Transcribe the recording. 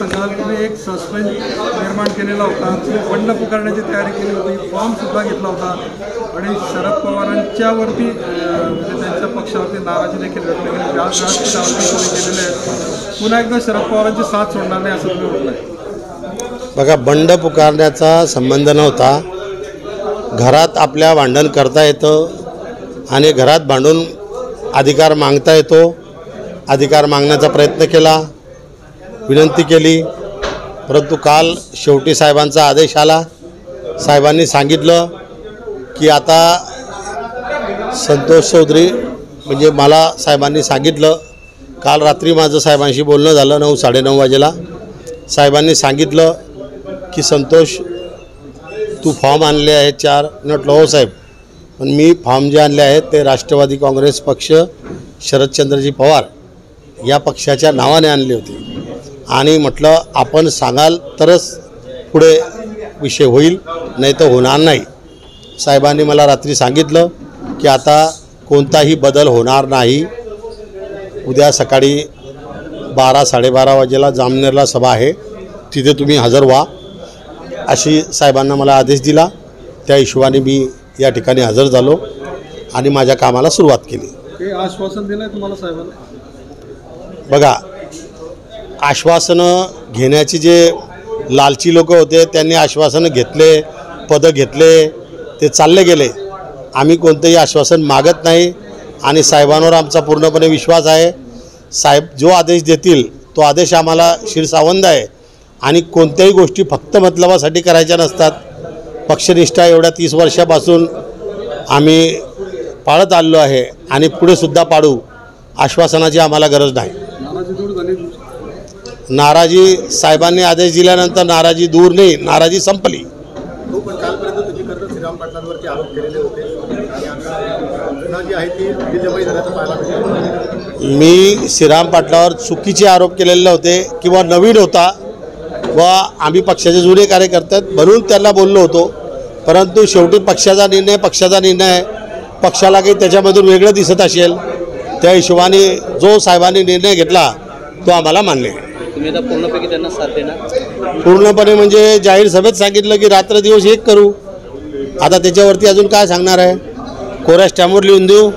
सांगाल, तुम्ही एक सस्पेन्स निर्माण केलेला होता, बंड पुकारण्याची तयारी केली होती, फॉर्मसुद्धा घेतला होता आणि शरद पवारांच्यावरती म्हणजे त्यांच्या पक्षावरती नाराजी देखील व्यक्त केली, व्यासपीठावरती तुम्ही केलेले आहेत. पुन्हा एकदा शरद पवारांची साथ सोडणार नाही असं तुम्ही म्हटलं. बघा, बंड पुकारण्याचा संबंध नव्हता. घरात आपल्या भांडण करता येतं आणि घरात भांडून अधिकार मागता येतो. अधिकार मागण्याचा प्रयत्न केला, विनंती केली, परंतु काल शेवटी साहेबांचा आदेश आला. साहेबांनी सांगितलं की आता संतोष चौधरी म्हणजे मला साहेबांनी सांगितलं, काल रात्री माझं साहेबांशी बोलणं झालं 9 साडेनऊ वाजेला. साहेबांनी सांगितलं की संतोष तू फॉर्म आणले आहेत 4. म्हटलं हो साहेब, पण मी फॉर्म जे आणले आहेत ते राष्ट्रवादी काँग्रेस पक्ष शरदचंद्रजी पवार या पक्षाच्या नावाने आणले होते आणि म्हटलं आपण सांगाल तरच पुढे विषय होईल, नाही तर होणार नाही. साहेबांनी मला रात्री सांगितलं की आता कोणताही बदल होणार नाही. उद्या सकाळी 12-12:30 वाजेला जामनेरला सभा आहे, तिथे तुम्ही हजर व्हा अशी साहेबांना मला आदेश दिला. त्या हिशोबाने मी या ठिकाणी हजर झालो आणि माझ्या कामाला सुरुवात केली. हे आश्वासन दिलं आहे तुम्हाला साहेबांना? बघा, आश्वासनं घेण्याची जे लालची लोक होते त्यांनी आश्वासनं घेतले, पदं घेतले, ते चालले गेले. आम्ही कोणतंही आश्वासन मागत नाही आणि साहेबांवर आमचा पूर्णपणे विश्वास आहे. साहेब जो आदेश देतील तो आदेश आम्हाला शिरसावंद आहे आणि कोणत्याही गोष्टी फक्त मतलबासाठी करायच्या नसतात. पक्षनिष्ठा एवढ्या 30 वर्षापासून आम्ही पाळत आलेलो आहे आणि पुढेसुद्धा पाळू. आश्वासनाची आम्हाला गरज नाही. नाराजी साहेबांनी आदेश दिल्यानंतर नाराजी दूर नाही, नाराजी संपली. मी श्रीराम पाटलावर चुकीचे आरोप केलेले होते किंवा नवीन होता व आम्ही पक्षाचे जुने कार्यकर्ते आहेत म्हणून त्यांना बोललो होतो. परंतु शेवटी पक्षाचा निर्णय पक्षाला काही त्याच्यामधून वेगळं दिसत असेल, त्या हिशोबाने जो साहेबांनी निर्णय घेतला तो आम्हाला मान्य आहे. तुम्ही आता पूर्णपणे त्यांना साथ देणार? पूर्णपणे म्हणजे जाहीर सभेत सांगितलं की रात्र दिवस एक करू. आता त्याच्यावरती अजून काय सांगणार आहे? कोऱ्या स्टॅम्पवर लिहून देऊ.